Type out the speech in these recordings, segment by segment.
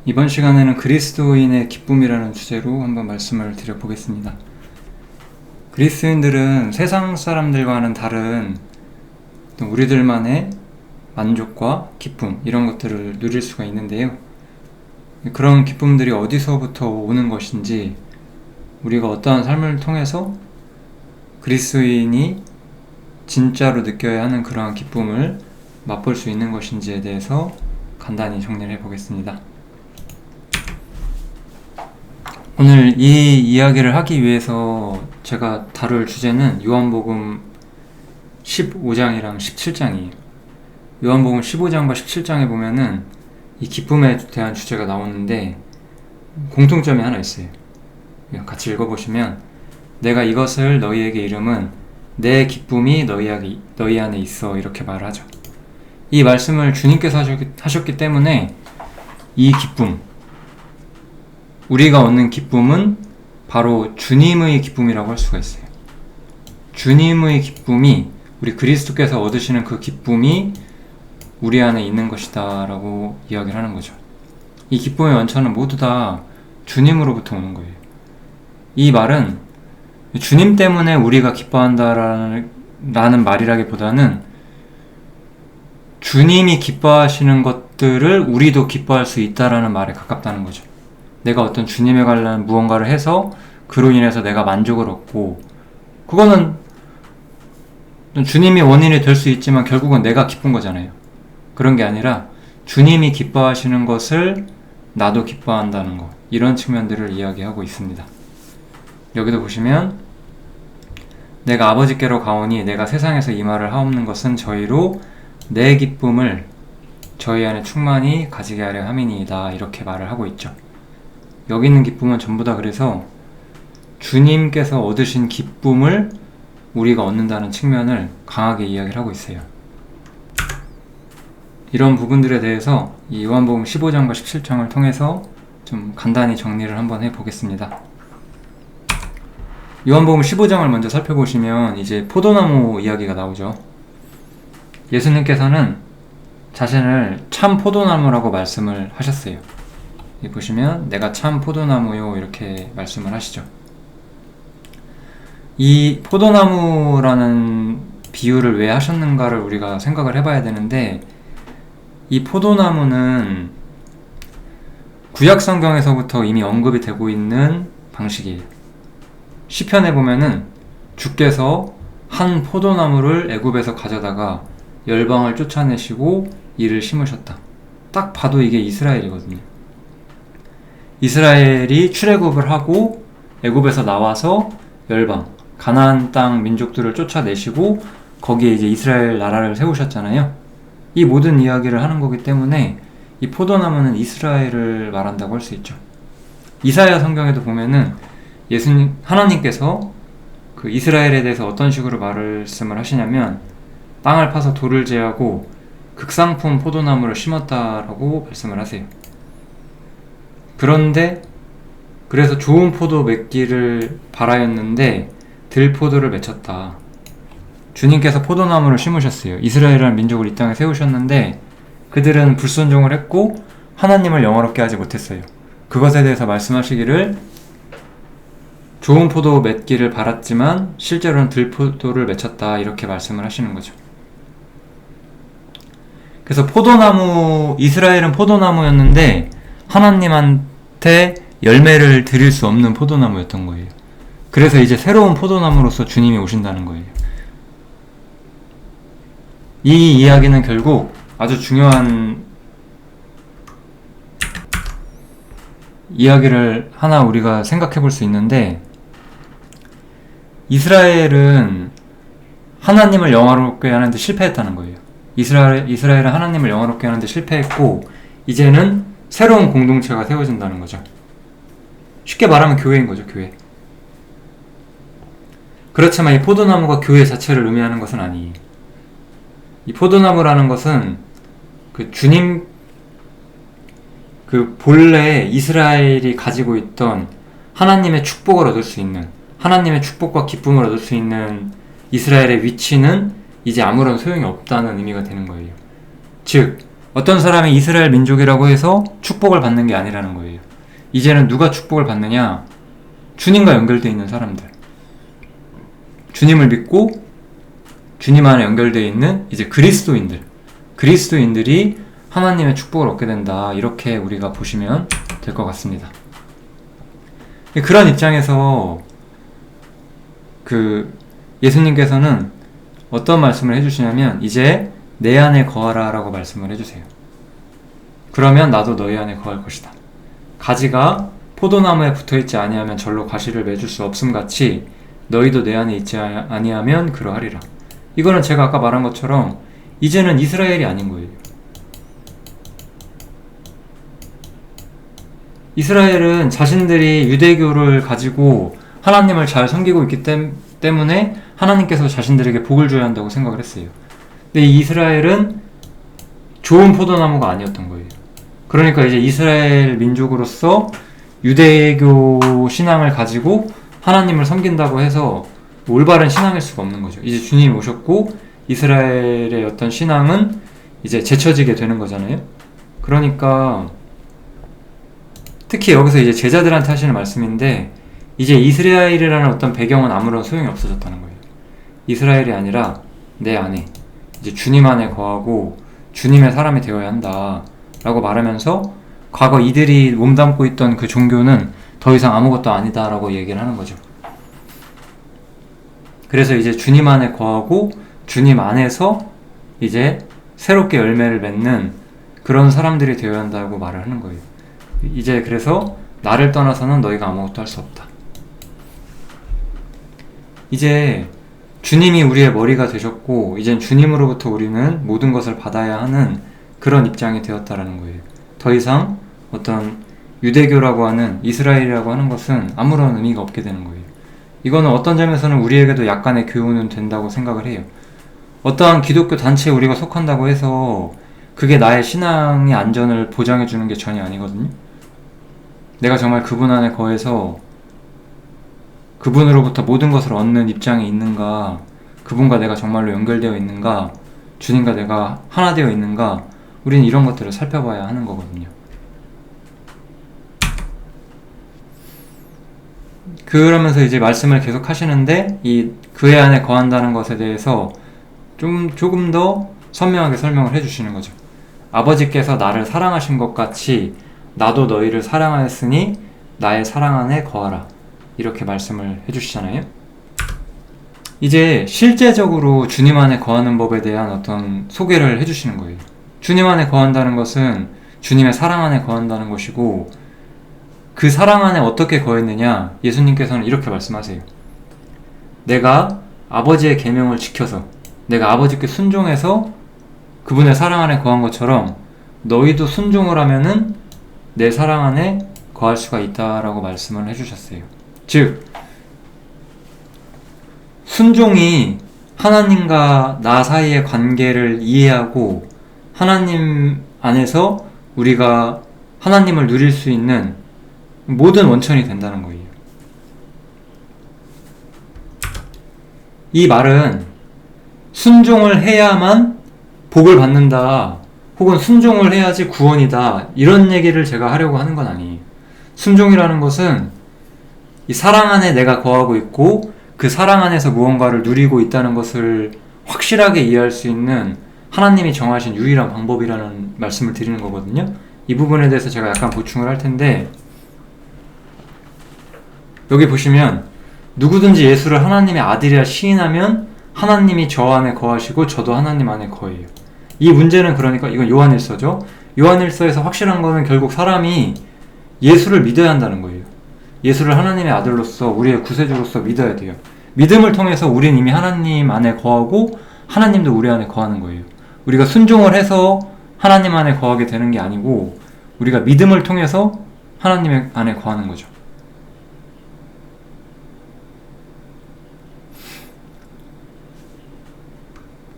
이번 시간에는 그리스도인의 기쁨이라는 주제로 한번 말씀을 드려보겠습니다. 그리스도인들은 세상 사람들과는 다른 우리들만의 만족과 기쁨, 이런 것들을 누릴 수가 있는데요. 그런 기쁨들이 어디서부터 오는 것인지, 우리가 어떠한 삶을 통해서 그리스도인이 진짜로 느껴야 하는 그러한 기쁨을 맛볼 수 있는 것인지에 대해서 간단히 정리를 해보겠습니다. 오늘 이 이야기를 하기 위해서 제가 다룰 주제는 요한복음 15장이랑 17장이에요. 요한복음 15장과 17장에 보면은 이 기쁨에 대한 주제가 나오는데 공통점이 하나 있어요. 같이 읽어보시면, 내가 이것을 너희에게 이름은 내 기쁨이 너희 안에 있어, 이렇게 말을 하죠. 이 말씀을 주님께서 하셨기 때문에 이 기쁨, 우리가 얻는 기쁨은 바로 주님의 기쁨이라고 할 수가 있어요. 주님의 기쁨이, 우리 그리스도께서 얻으시는 그 기쁨이 우리 안에 있는 것이다 라고 이야기를 하는 거죠. 이 기쁨의 원천은 모두 다 주님으로부터 오는 거예요. 이 말은 주님 때문에 우리가 기뻐한다라는 말이라기보다는 주님이 기뻐하시는 것들을 우리도 기뻐할 수 있다라는 말에 가깝다는 거죠. 내가 어떤 주님에 관한 무언가를 해서 그로 인해서 내가 만족을 얻고, 그거는 주님이 원인이 될 수 있지만 결국은 내가 기쁜 거잖아요. 그런 게 아니라 주님이 기뻐하시는 것을 나도 기뻐한다는 것, 이런 측면들을 이야기하고 있습니다. 여기도 보시면, 내가 아버지께로 가오니 내가 세상에서 이 말을 하옵는 것은 저희로 내 기쁨을 저희 안에 충만히 가지게 하려 함이니이다, 이렇게 말을 하고 있죠. 여기 있는 기쁨은 전부 다 그래서 주님께서 얻으신 기쁨을 우리가 얻는다는 측면을 강하게 이야기를 하고 있어요. 이런 부분들에 대해서 이 요한복음 15장과 17장을 통해서 좀 간단히 정리를 한번 해보겠습니다. 요한복음 15장을 먼저 살펴보시면 이제 포도나무 이야기가 나오죠. 예수님께서는 자신을 참 포도나무라고 말씀을 하셨어요. 여기 보시면 내가 참 포도나무요, 이렇게 말씀을 하시죠. 이 포도나무라는 비유를 왜 하셨는가를 우리가 생각을 해봐야 되는데, 이 포도나무는 구약 성경에서부터 이미 언급이 되고 있는 방식이에요. 시편에 보면은 주께서 한 포도나무를 애굽에서 가져다가 열방을 쫓아내시고 이를 심으셨다. 딱 봐도 이게 이스라엘이거든요. 이스라엘이 출애굽을 하고 애굽에서 나와서 열방, 가나안 땅 민족들을 쫓아내시고 거기에 이제 이스라엘 나라를 세우셨잖아요. 이 모든 이야기를 하는 거기 때문에 이 포도나무는 이스라엘을 말한다고 할 수 있죠. 이사야 성경에도 보면은 하나님께서 그 이스라엘에 대해서 어떤 식으로 말씀을 하시냐면, 땅을 파서 돌을 제하고 극상품 포도나무를 심었다라고 말씀을 하세요. 그런데 그래서 좋은 포도 맺기를 바라였는데 들포도를 맺혔다. 주님께서 포도나무를 심으셨어요. 이스라엘이라는 민족을 이 땅에 세우셨는데 그들은 불순종을 했고 하나님을 영화롭게 하지 못했어요. 그것에 대해서 말씀하시기를, 좋은 포도 맺기를 바랐지만 실제로는 들포도를 맺혔다, 이렇게 말씀을 하시는 거죠. 그래서 이스라엘은 포도나무였는데 하나님한테 열매를 드릴 수 없는 포도나무였던 거예요. 그래서 이제 새로운 포도나무로서 주님이 오신다는 거예요. 이 이야기는 결국 아주 중요한 이야기를 하나 우리가 생각해 볼 수 있는데, 이스라엘은 하나님을 영화롭게 하는데 실패했다는 거예요. 이스라엘은 하나님을 영화롭게 하는데 실패했고, 이제는 새로운 공동체가 세워진다는 거죠. 쉽게 말하면 교회인 거죠, 교회. 그렇지만 이 포도나무가 교회 자체를 의미하는 것은 아니에요. 이 포도나무라는 것은 주님, 본래 이스라엘이 가지고 있던 하나님의 축복을 얻을 수 있는, 하나님의 축복과 기쁨을 얻을 수 있는 이스라엘의 위치는 이제 아무런 소용이 없다는 의미가 되는 거예요. 즉, 어떤 사람이 이스라엘 민족이라고 해서 축복을 받는 게 아니라는 거예요. 이제는 누가 축복을 받느냐? 주님과 연결되어 있는 사람들. 주님을 믿고 주님 안에 연결되어 있는 이제 그리스도인들이 하나님의 축복을 얻게 된다. 이렇게 우리가 보시면 될 것 같습니다. 그런 입장에서 예수님께서는 어떤 말씀을 해주시냐면 이제 내 안에 거하라 라고 말씀을 해주세요. 그러면 나도 너희 안에 거할 것이다. 가지가 포도나무에 붙어있지 아니하면 절로 가시를 맺을 수 없음같이 너희도 내 안에 있지 아니하면 그러하리라. 이거는 제가 아까 말한 것처럼 이제는 이스라엘이 아닌 거예요. 이스라엘은 자신들이 유대교를 가지고 하나님을 잘 섬기고 있기 때문에 하나님께서 자신들에게 복을 줘야 한다고 생각을 했어요. 근데 이 이스라엘은 좋은 포도나무가 아니었던 거예요. 그러니까 이제 이스라엘 민족으로서 유대교 신앙을 가지고 하나님을 섬긴다고 해서 올바른 신앙일 수가 없는 거죠. 이제 주님이 오셨고 이스라엘의 어떤 신앙은 이제 제쳐지게 되는 거잖아요. 그러니까 특히 여기서 이제 제자들한테 하시는 말씀인데 이제 이스라엘이라는 어떤 배경은 아무런 소용이 없어졌다는 거예요. 이스라엘이 아니라 내 안에 이제 주님 안에 거하고 주님의 사람이 되어야 한다 라고 말하면서 과거 이들이 몸담고 있던 그 종교는 더 이상 아무것도 아니다 라고 얘기를 하는 거죠. 그래서 이제 주님 안에 거하고 주님 안에서 이제 새롭게 열매를 맺는 그런 사람들이 되어야 한다고 말을 하는 거예요. 이제 그래서 나를 떠나서는 너희가 아무것도 할 수 없다. 이제 주님이 우리의 머리가 되셨고 이젠 주님으로부터 우리는 모든 것을 받아야 하는 그런 입장이 되었다라는 거예요. 더 이상 어떤 유대교라고 하는 이스라엘이라고 하는 것은 아무런 의미가 없게 되는 거예요. 이거는 어떤 점에서는 우리에게도 약간의 교훈은 된다고 생각을 해요. 어떠한 기독교 단체에 우리가 속한다고 해서 그게 나의 신앙의 안전을 보장해 주는 게 전혀 아니거든요. 내가 정말 그분 안에 거해서 그분으로부터 모든 것을 얻는 입장에 있는가, 그분과 내가 정말로 연결되어 있는가, 주님과 내가 하나 되어 있는가, 우리는 이런 것들을 살펴봐야 하는 거거든요. 그러면서 이제 말씀을 계속 하시는데 이 그의 안에 거한다는 것에 대해서 조금 더 선명하게 설명을 해주시는 거죠. 아버지께서 나를 사랑하신 것 같이 나도 너희를 사랑하였으니 나의 사랑 안에 거하라. 이렇게 말씀을 해주시잖아요. 이제 실제적으로 주님 안에 거하는 법에 대한 어떤 소개를 해주시는 거예요. 주님 안에 거한다는 것은 주님의 사랑 안에 거한다는 것이고 그 사랑 안에 어떻게 거했느냐? 예수님께서는 이렇게 말씀하세요. 내가 아버지의 계명을 지켜서 내가 아버지께 순종해서 그분의 사랑 안에 거한 것처럼 너희도 순종을 하면은 내 사랑 안에 거할 수가 있다라고 말씀을 해주셨어요. 즉 순종이 하나님과 나 사이의 관계를 이해하고 하나님 안에서 우리가 하나님을 누릴 수 있는 모든 원천이 된다는 거예요. 이 말은 순종을 해야만 복을 받는다 혹은 순종을 해야지 구원이다 이런 얘기를 제가 하려고 하는 건 아니에요. 순종이라는 것은 이 사랑 안에 내가 거하고 있고 그 사랑 안에서 무언가를 누리고 있다는 것을 확실하게 이해할 수 있는 하나님이 정하신 유일한 방법이라는 말씀을 드리는 거거든요. 이 부분에 대해서 제가 약간 보충을 할 텐데 여기 보시면 누구든지 예수를 하나님의 아들이라 시인하면 하나님이 저 안에 거하시고 저도 하나님 안에 거해요. 이 문제는 그러니까 이건 요한일서죠. 요한일서에서 확실한 거는 결국 사람이 예수를 믿어야 한다는 거예요. 예수를 하나님의 아들로서 우리의 구세주로서 믿어야 돼요. 믿음을 통해서 우린 이미 하나님 안에 거하고 하나님도 우리 안에 거하는 거예요. 우리가 순종을 해서 하나님 안에 거하게 되는 게 아니고 우리가 믿음을 통해서 하나님 안에 거하는 거죠.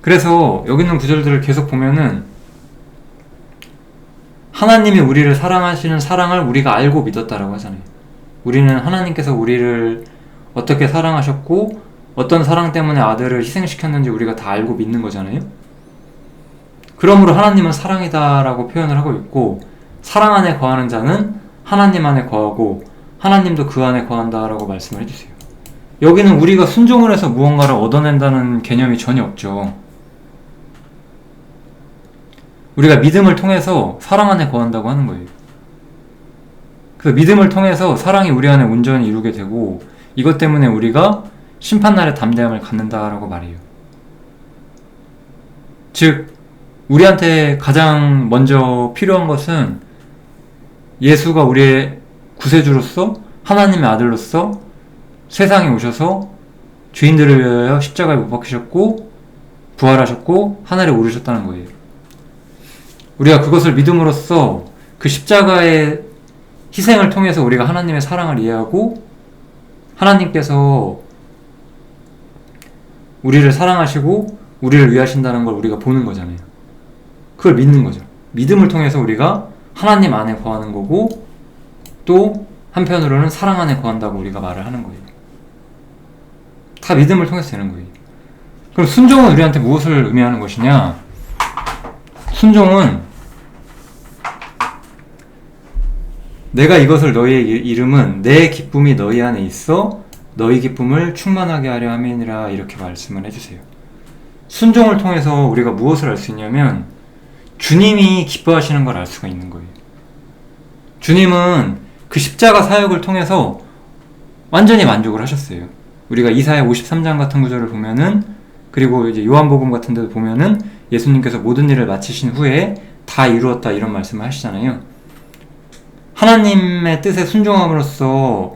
그래서 여기 있는 구절들을 계속 보면은 하나님이 우리를 사랑하시는 사랑을 우리가 알고 믿었다라고 하잖아요. 우리는 하나님께서 우리를 어떻게 사랑하셨고 어떤 사랑 때문에 아들을 희생시켰는지 우리가 다 알고 믿는 거잖아요. 그러므로 하나님은 사랑이다라고 표현을 하고 있고, 사랑 안에 거하는 자는 하나님 안에 거하고 하나님도 그 안에 거한다라고 말씀을 해주세요. 여기는 우리가 순종을 해서 무언가를 얻어낸다는 개념이 전혀 없죠. 우리가 믿음을 통해서 사랑 안에 거한다고 하는 거예요. 그 믿음을 통해서 사랑이 우리 안에 온전히 이루게 되고, 이것 때문에 우리가 심판날의 담대함을 갖는다라고 말해요. 즉, 우리한테 가장 먼저 필요한 것은 예수가 우리의 구세주로서, 하나님의 아들로서 세상에 오셔서 죄인들을 위하여 십자가에 못 박히셨고 부활하셨고 하늘에 오르셨다는 거예요. 우리가 그것을 믿음으로써 그 십자가의 희생을 통해서 우리가 하나님의 사랑을 이해하고, 하나님께서 우리를 사랑하시고 우리를 위하신다는 걸 우리가 보는 거잖아요. 그걸 믿는 거죠. 믿음을 통해서 우리가 하나님 안에 거하는 거고, 또 한편으로는 사랑 안에 거한다고 우리가 말을 하는 거예요. 다 믿음을 통해서 되는 거예요. 그럼 순종은 우리한테 무엇을 의미하는 것이냐? 순종은 내가 이것을 너희의 이름은 내 기쁨이 너희 안에 있어 너희 기쁨을 충만하게 하려 함이니라, 이렇게 말씀을 해주세요. 순종을 통해서 우리가 무엇을 알 수 있냐면 주님이 기뻐하시는 걸 알 수가 있는 거예요. 주님은 그 십자가 사역을 통해서 완전히 만족을 하셨어요. 우리가 이사야 53장 같은 구절을 보면은, 그리고 이제 요한복음 같은 데도 보면은 예수님께서 모든 일을 마치신 후에 다 이루었다 이런 말씀을 하시잖아요. 하나님의 뜻에 순종함으로써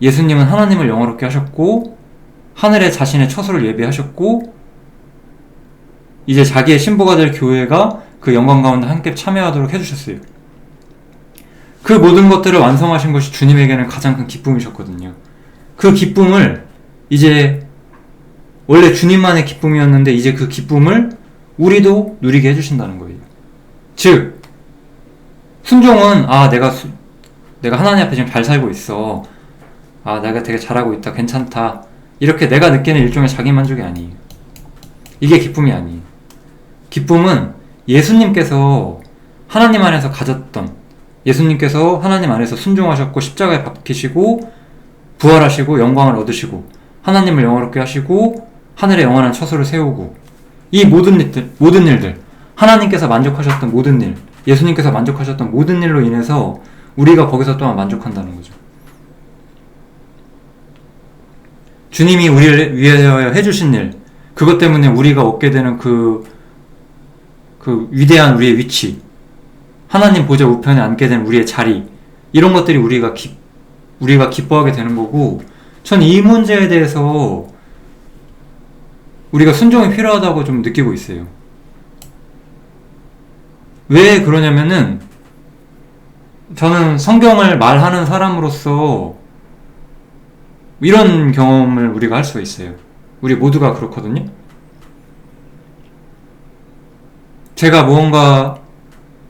예수님은 하나님을 영화롭게 하셨고, 하늘에 자신의 처소를 예비하셨고, 이제 자기의 신부가 될 교회가 그 영광 가운데 함께 참여하도록 해주셨어요. 그 모든 것들을 완성하신 것이 주님에게는 가장 큰 기쁨이셨거든요. 그 기쁨을 이제 원래 주님만의 기쁨이었는데 이제 그 기쁨을 우리도 누리게 해주신다는 거예요. 즉, 순종은 내가 하나님 앞에 지금 잘 살고 있어, 내가 되게 잘하고 있다, 괜찮다, 이렇게 내가 느끼는 일종의 자기만족이 아니에요. 이게 기쁨이 아니에요. 기쁨은 예수님께서 하나님 안에서 가졌던, 예수님께서 하나님 안에서 순종하셨고 십자가에 박히시고 부활하시고 영광을 얻으시고 하나님을 영화롭게 하시고 하늘에 영원한 처소를 세우고, 이 모든 일들, 하나님께서 만족하셨던 모든 일, 예수님께서 만족하셨던 모든 일로 인해서 우리가 거기서 또한 만족한다는 거죠. 주님이 우리를 위하여 해주신 일, 그것 때문에 우리가 얻게 되는 그 위대한 우리의 위치, 하나님 보좌 우편에 앉게 된 우리의 자리, 이런 것들이 우리가 기뻐하게 되는 거고, 전 이 문제에 대해서 우리가 순종이 필요하다고 좀 느끼고 있어요. 왜 그러냐면은, 저는 성경을 말하는 사람으로서 이런 경험을 우리가 할 수가 있어요. 우리 모두가 그렇거든요. 제가 무언가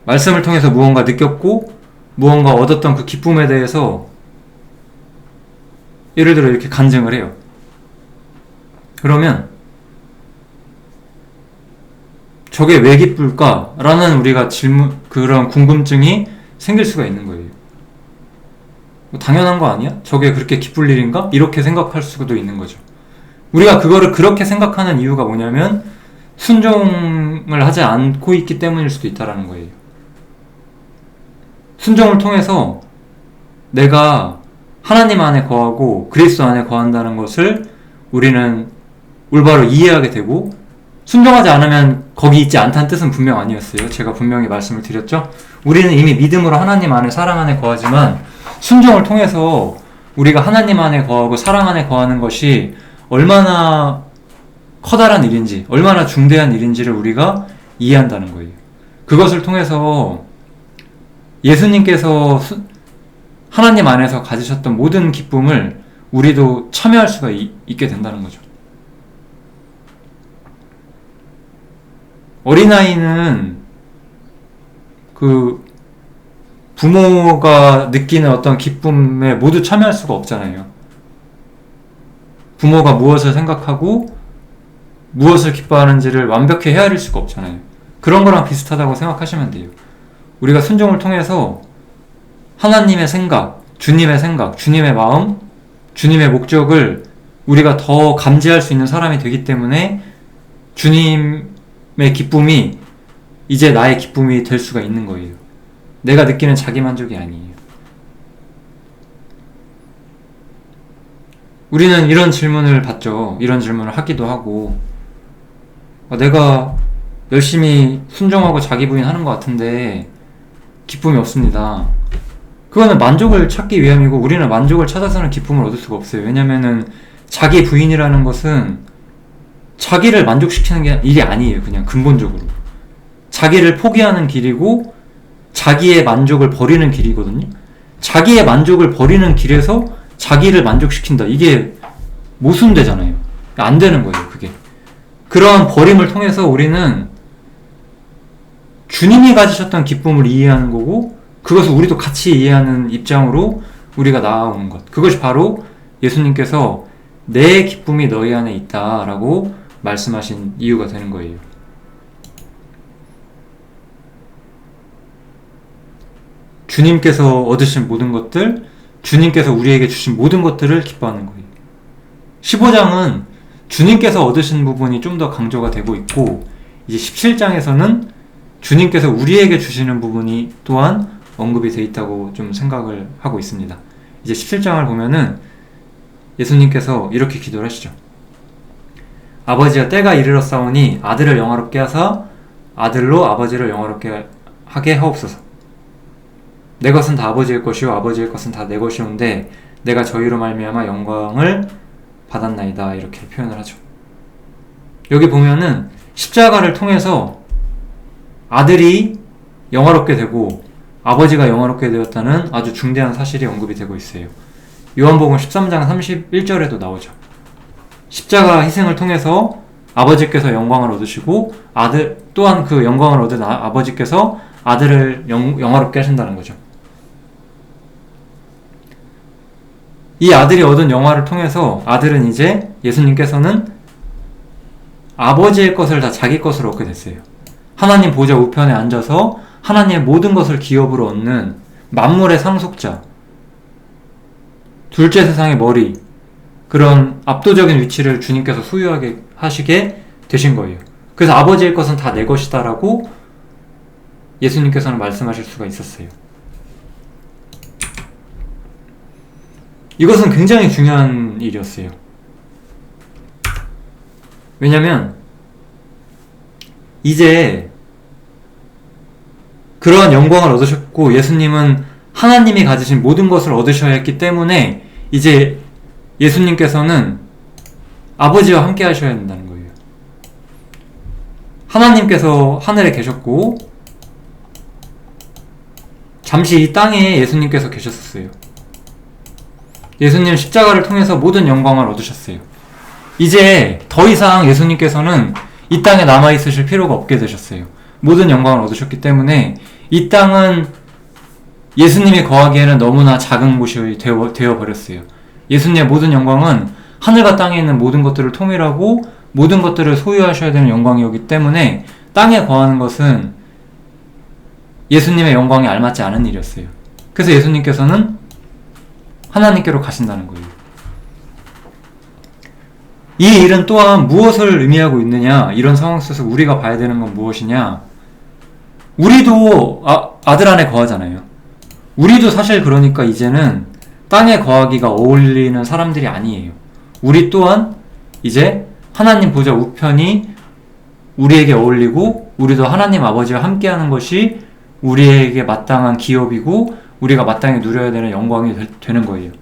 말씀을 통해서 무언가 느꼈고 무언가 얻었던 그 기쁨에 대해서 예를 들어 이렇게 간증을 해요. 그러면 저게 왜 기쁠까? 라는 우리가 그런 궁금증이 생길 수가 있는 거예요. 당연한 거 아니야? 저게 그렇게 기쁠 일인가? 이렇게 생각할 수도 있는 거죠. 우리가 그거를 그렇게 생각하는 이유가 뭐냐면 순종을 하지 않고 있기 때문일 수도 있다라는 거예요. 순종을 통해서 내가 하나님 안에 거하고 그리스도 안에 거한다는 것을 우리는 올바로 이해하게 되고, 순종하지 않으면 거기 있지 않다는 뜻은 분명 아니었어요. 제가 분명히 말씀을 드렸죠. 우리는 이미 믿음으로 하나님 안에, 사랑 안에 거하지만 순종을 통해서 우리가 하나님 안에 거하고 사랑 안에 거하는 것이 얼마나 커다란 일인지, 얼마나 중대한 일인지를 우리가 이해한다는 거예요. 그것을 통해서 예수님께서 하나님 안에서 가지셨던 모든 기쁨을 우리도 참여할 수가 있게 된다는 거죠. 어린아이는 그 부모가 느끼는 어떤 기쁨에 모두 참여할 수가 없잖아요. 부모가 무엇을 생각하고 무엇을 기뻐하는지를 완벽히 헤아릴 수가 없잖아요. 그런 거랑 비슷하다고 생각하시면 돼요. 우리가 순종을 통해서 하나님의 생각, 주님의 마음, 주님의 목적을 우리가 더 감지할 수 있는 사람이 되기 때문에 주님의 기쁨이 이제 나의 기쁨이 될 수가 있는 거예요. 내가 느끼는 자기만족이 아니에요. 우리는 이런 질문을 받죠. 이런 질문을 하기도 하고, 내가 열심히 순종하고 자기 부인하는 것 같은데 기쁨이 없습니다. 그거는 만족을 찾기 위함이고, 우리는 만족을 찾아서는 기쁨을 얻을 수가 없어요. 왜냐면은 자기 부인이라는 것은 자기를 만족시키는 게 일이 아니에요. 그냥 근본적으로 자기를 포기하는 길이고 자기의 만족을 버리는 길이거든요. 자기의 만족을 버리는 길에서 자기를 만족시킨다, 이게 모순되잖아요. 안 되는 거예요. 그게 그러한 버림을 통해서 우리는 주님이 가지셨던 기쁨을 이해하는 거고, 그것을 우리도 같이 이해하는 입장으로 우리가 나아오는 것, 그것이 바로 예수님께서 내 기쁨이 너희 안에 있다 라고 말씀하신 이유가 되는 거예요. 주님께서 얻으신 모든 것들, 주님께서 우리에게 주신 모든 것들을 기뻐하는 거예요. 15장은 주님께서 얻으신 부분이 좀 더 강조가 되고 있고, 이제 17장에서는 주님께서 우리에게 주시는 부분이 또한 언급이 되어 있다고 좀 생각을 하고 있습니다. 이제 17장을 보면은 예수님께서 이렇게 기도를 하시죠. 아버지여, 때가 이르렀사오니 아들을 영화롭게 하사 아들로 아버지를 영화롭게 하게 하옵소서. 내 것은 다 아버지의 것이요 아버지의 것은 다 내 것이온데 내가 저희로 말미암아 영광을 받았나이다, 이렇게 표현을 하죠. 여기 보면은 십자가를 통해서 아들이 영화롭게 되고 아버지가 영화롭게 되었다는 아주 중대한 사실이 언급이 되고 있어요. 요한복음 13장 31절에도 나오죠. 십자가 희생을 통해서 아버지께서 영광을 얻으시고 아들 또한 그 영광을 얻은 아버지께서 아들을 영화롭게 하신다는 거죠. 이 아들이 얻은 영화를 통해서 아들은 이제 예수님께서는 아버지의 것을 다 자기 것으로 얻게 됐어요. 하나님 보좌 우편에 앉아서 하나님의 모든 것을 기업으로 얻는 만물의 상속자, 둘째 세상의 머리, 그런 압도적인 위치를 주님께서 소유하게 하시게 되신 거예요. 그래서 아버지의 것은 다 내 것이다 라고 예수님께서는 말씀하실 수가 있었어요. 이것은 굉장히 중요한 일이었어요. 왜냐면 이제 그러한 영광을 얻으셨고 예수님은 하나님이 가지신 모든 것을 얻으셔야 했기 때문에 이제 예수님께서는 아버지와 함께 하셔야 된다는 거예요. 하나님께서 하늘에 계셨고 잠시 이 땅에 예수님께서 계셨었어요. 예수님 십자가를 통해서 모든 영광을 얻으셨어요. 이제 더 이상 예수님께서는 이 땅에 남아있으실 필요가 없게 되셨어요. 모든 영광을 얻으셨기 때문에 이 땅은 예수님이 거하기에는 너무나 작은 곳이 되어버렸어요. 예수님의 모든 영광은 하늘과 땅에 있는 모든 것들을 통일하고 모든 것들을 소유하셔야 되는 영광이었기 때문에 땅에 거하는 것은 예수님의 영광에 알맞지 않은 일이었어요. 그래서 예수님께서는 하나님께로 가신다는 거예요. 이 일은 또한 무엇을 의미하고 있느냐, 이런 상황 속에서 우리가 봐야 되는 건 무엇이냐, 우리도 아들 안에 거하잖아요. 우리도 사실 그러니까 이제는 땅에 거하기가 어울리는 사람들이 아니에요. 우리 또한 이제 하나님 보좌 우편이 우리에게 어울리고 우리도 하나님 아버지와 함께하는 것이 우리에게 마땅한 기업이고 우리가 마땅히 누려야 되는 영광이 되는 거예요.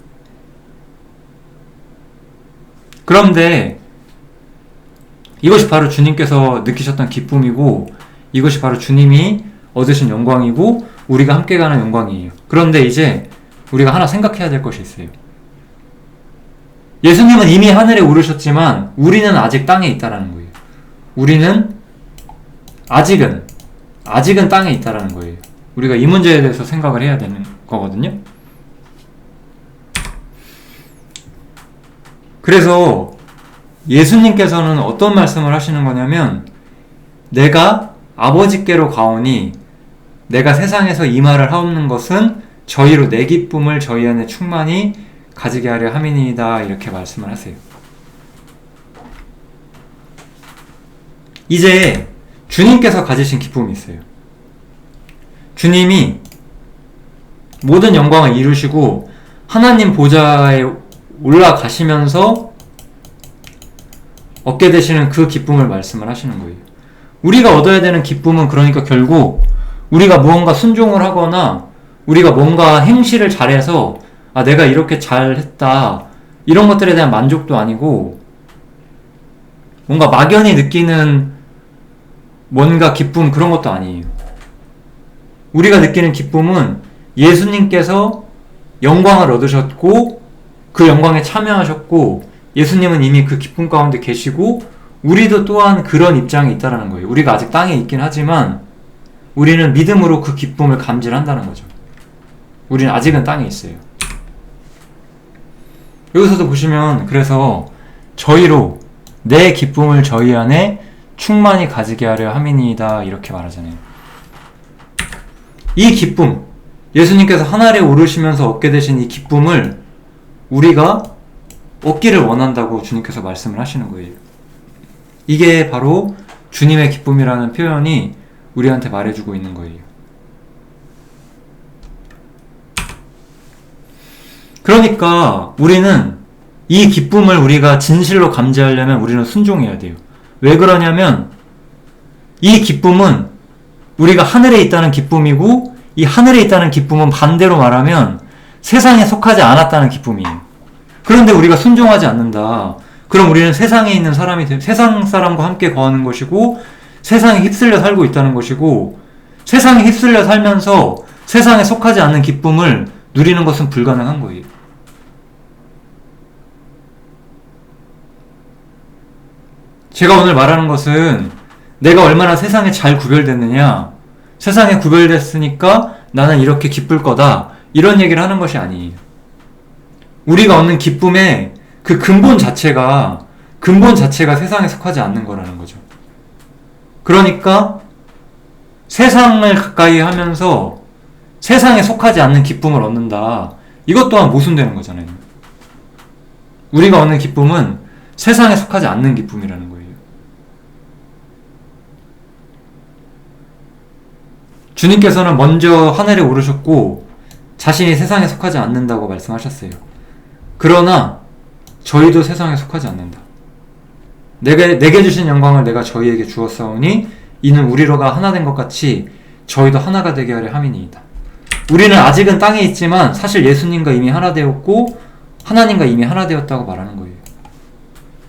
그런데 이것이 바로 주님께서 느끼셨던 기쁨이고 이것이 바로 주님이 얻으신 영광이고 우리가 함께 가는 영광이에요. 그런데 이제 우리가 하나 생각해야 될 것이 있어요. 예수님은 이미 하늘에 오르셨지만 우리는 아직 땅에 있다라는 거예요. 우리는 아직은 땅에 있다라는 거예요. 우리가 이 문제에 대해서 생각을 해야 되는 거거든요. 그래서 예수님께서는 어떤 말씀을 하시는 거냐면 내가 아버지께로 가오니 내가 세상에서 이 말을 하옵는 것은 저희로 내 기쁨을 저희 안에 충만히 가지게 하려 함이니이다. 이렇게 말씀을 하세요. 이제 주님께서 가지신 기쁨이 있어요. 주님이 모든 영광을 이루시고 하나님 보좌에 올라가시면서 얻게 되시는 그 기쁨을 말씀을 하시는 거예요. 우리가 얻어야 되는 기쁨은 그러니까 결국 우리가 무언가 순종을 하거나 우리가 뭔가 행실을 잘해서 내가 이렇게 잘했다 이런 것들에 대한 만족도 아니고 뭔가 막연히 느끼는 뭔가 기쁨 그런 것도 아니에요. 우리가 느끼는 기쁨은 예수님께서 영광을 얻으셨고 그 영광에 참여하셨고 예수님은 이미 그 기쁨 가운데 계시고 우리도 또한 그런 입장에 있다는 거예요. 우리가 아직 땅에 있긴 하지만 우리는 믿음으로 그 기쁨을 감지한다는 거죠. 우리는 아직은 땅에 있어요. 여기서도 보시면 그래서 저희로 내 기쁨을 저희 안에 충만히 가지게 하려 함이니이다 이렇게 말하잖아요. 이 기쁨, 예수님께서 하늘에 오르시면서 얻게 되신 이 기쁨을 우리가 얻기를 원한다고 주님께서 말씀을 하시는 거예요. 이게 바로 주님의 기쁨이라는 표현이 우리한테 말해주고 있는 거예요. 그러니까 우리는 이 기쁨을 우리가 진실로 감지하려면 우리는 순종해야 돼요. 왜 그러냐면 이 기쁨은 우리가 하늘에 있다는 기쁨이고 이 하늘에 있다는 기쁨은 반대로 말하면 세상에 속하지 않았다는 기쁨이에요. 그런데 우리가 순종하지 않는다. 그럼 우리는 세상에 있는 사람이 세상 사람과 함께 거하는 것이고 세상에 휩쓸려 살고 있다는 것이고 세상에 휩쓸려 살면서 세상에 속하지 않는 기쁨을 누리는 것은 불가능한 거예요. 제가 오늘 말하는 것은 내가 얼마나 세상에 잘 구별됐느냐, 세상에 구별됐으니까 나는 이렇게 기쁠 거다, 이런 얘기를 하는 것이 아니에요. 우리가 얻는 기쁨의 그 근본 자체가 세상에 속하지 않는 거라는 거죠. 그러니까 세상을 가까이 하면서 세상에 속하지 않는 기쁨을 얻는다. 이것 또한 모순되는 거잖아요. 우리가 얻는 기쁨은 세상에 속하지 않는 기쁨이라는 거예요. 주님께서는 먼저 하늘에 오르셨고 자신이 세상에 속하지 않는다고 말씀하셨어요. 그러나 저희도 세상에 속하지 않는다. 내게 주신 영광을 내가 저희에게 주었사오니 이는 우리로가 하나 된 것 같이 저희도 하나가 되게 하려 함이니이다. 우리는 아직은 땅에 있지만 사실 예수님과 이미 하나 되었고 하나님과 이미 하나 되었다고 말하는 거예요.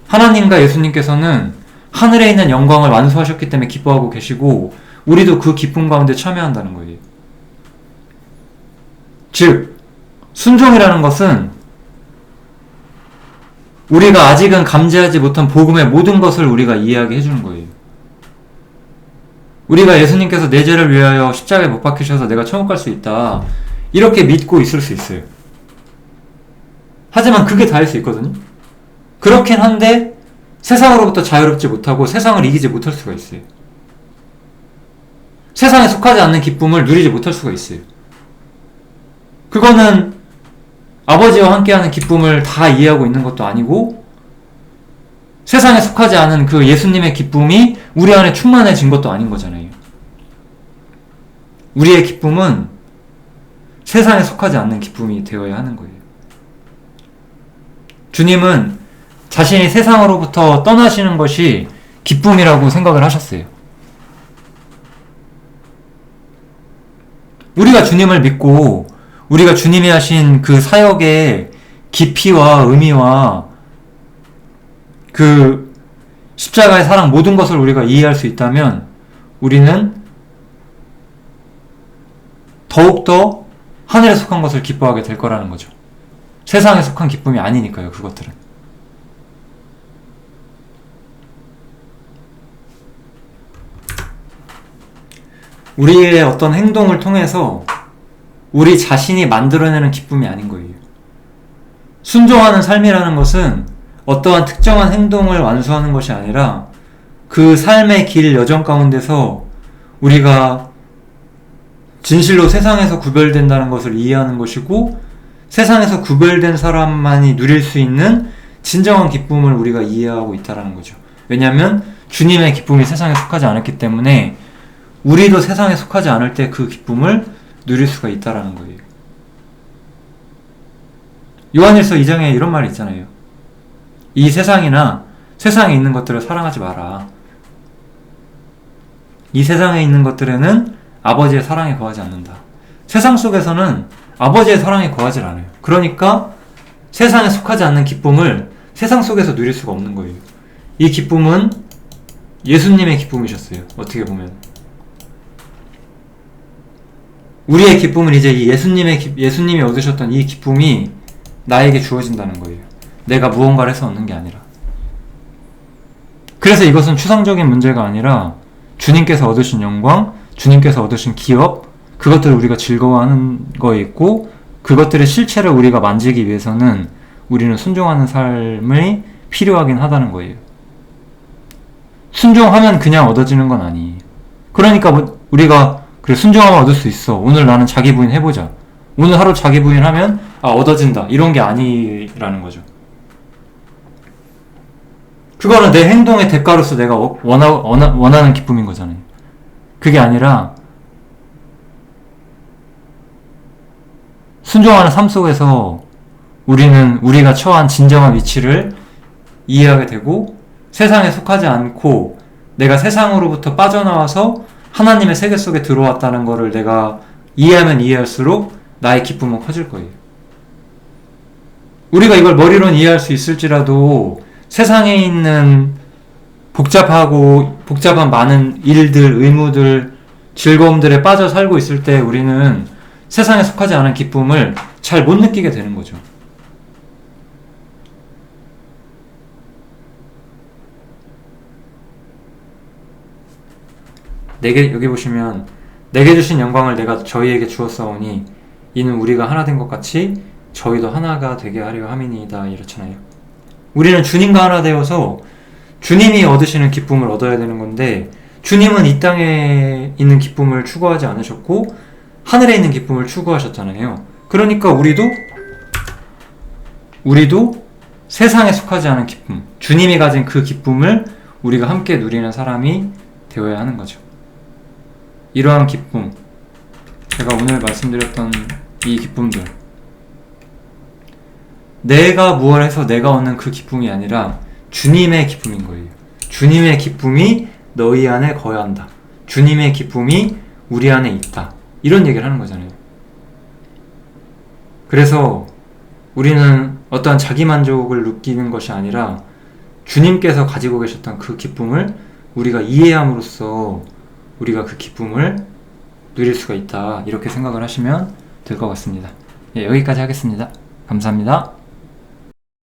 하나님과 예수님께서는 하늘에 있는 영광을 완수하셨기 때문에 기뻐하고 계시고 우리도 그 기쁨 가운데 참여한다는 거예요. 즉 순종이라는 것은 우리가 아직은 감지하지 못한 복음의 모든 것을 우리가 이해하게 해주는 거예요. 우리가 예수님께서 내 죄를 위하여 십자가에 못 박히셔서 내가 천국 갈 수 있다, 이렇게 믿고 있을 수 있어요. 하지만 그게 다일 수 있거든요. 그렇긴 한데 세상으로부터 자유롭지 못하고 세상을 이기지 못할 수가 있어요. 세상에 속하지 않는 기쁨을 누리지 못할 수가 있어요. 그거는 아버지와 함께하는 기쁨을 다 이해하고 있는 것도 아니고 세상에 속하지 않은 그 예수님의 기쁨이 우리 안에 충만해진 것도 아닌 거잖아요. 우리의 기쁨은 세상에 속하지 않는 기쁨이 되어야 하는 거예요. 주님은 자신이 세상으로부터 떠나시는 것이 기쁨이라고 생각을 하셨어요. 우리가 주님을 믿고 우리가 주님이 하신 그 사역의 깊이와 의미와 그 십자가의 사랑 모든 것을 우리가 이해할 수 있다면 우리는 더욱더 하늘에 속한 것을 기뻐하게 될 거라는 거죠. 세상에 속한 기쁨이 아니니까요, 그것들은. 우리의 어떤 행동을 통해서 우리 자신이 만들어내는 기쁨이 아닌 거예요. 순종하는 삶이라는 것은 어떠한 특정한 행동을 완수하는 것이 아니라 그 삶의 길 여정 가운데서 우리가 진실로 세상에서 구별된다는 것을 이해하는 것이고, 세상에서 구별된 사람만이 누릴 수 있는 진정한 기쁨을 우리가 이해하고 있다는 거죠. 왜냐하면 주님의 기쁨이 세상에 속하지 않았기 때문에 우리도 세상에 속하지 않을 때 그 기쁨을 누릴 수가 있다는 거예요. 요한일서 2장에 이런 말이 있잖아요. 이 세상이나 세상에 있는 것들을 사랑하지 마라. 이 세상에 있는 것들에는 아버지의 사랑이 거하지 않는다. 세상 속에서는 아버지의 사랑이 거하지 않아요. 그러니까 세상에 속하지 않는 기쁨을 세상 속에서 누릴 수가 없는 거예요. 이 기쁨은 예수님의 기쁨이셨어요. 어떻게 보면 우리의 기쁨은 이제 이 예수님이 얻으셨던 이 기쁨이 나에게 주어진다는 거예요. 내가 무언가를 해서 얻는 게 아니라. 그래서 이것은 추상적인 문제가 아니라 주님께서 얻으신 영광, 주님께서 얻으신 기업, 그것들을 우리가 즐거워하는 거에 있고, 그것들의 실체를 우리가 만지기 위해서는 우리는 순종하는 삶이 필요하긴 하다는 거예요. 순종하면 그냥 얻어지는 건 아니에요. 그러니까 우리가 그래, 순종하면 얻을 수 있어. 오늘 나는 자기 부인 해보자. 오늘 하루 자기 부인 하면 얻어진다. 이런 게 아니라는 거죠. 그거는 내 행동의 대가로서 내가 원하는 기쁨인 거잖아요. 그게 아니라 순종하는 삶 속에서 우리가 처한 진정한 위치를 이해하게 되고, 세상에 속하지 않고 내가 세상으로부터 빠져나와서 하나님의 세계 속에 들어왔다는 것을 내가 이해하면 이해할수록 나의 기쁨은 커질 거예요. 우리가 이걸 머리로는 이해할 수 있을지라도 세상에 있는 복잡한 많은 일들, 의무들, 즐거움들에 빠져 살고 있을 때 우리는 세상에 속하지 않은 기쁨을 잘 못 느끼게 되는 거죠. 여기 보시면 내게 주신 영광을 내가 저희에게 주었사오니 이는 우리가 하나 된 것 같이 저희도 하나가 되게 하려 함이니이다, 이렇잖아요. 우리는 주님과 하나 되어서 주님이 얻으시는 기쁨을 얻어야 되는 건데, 주님은 이 땅에 있는 기쁨을 추구하지 않으셨고 하늘에 있는 기쁨을 추구하셨잖아요. 그러니까 우리도 세상에 속하지 않은 기쁨, 주님이 가진 그 기쁨을 우리가 함께 누리는 사람이 되어야 하는 거죠. 이러한 기쁨, 제가 오늘 말씀드렸던 이 기쁨들, 내가 무엇을 해서 내가 얻는 그 기쁨이 아니라 주님의 기쁨인 거예요. 주님의 기쁨이 너희 안에 거한다. 주님의 기쁨이 우리 안에 있다. 이런 얘기를 하는 거잖아요. 그래서 우리는 어떠한 자기만족을 느끼는 것이 아니라 주님께서 가지고 계셨던 그 기쁨을 우리가 이해함으로써 우리가 그 기쁨을 누릴 수가 있다. 이렇게 생각을 하시면 될 것 같습니다. 여기까지 하겠습니다. 감사합니다.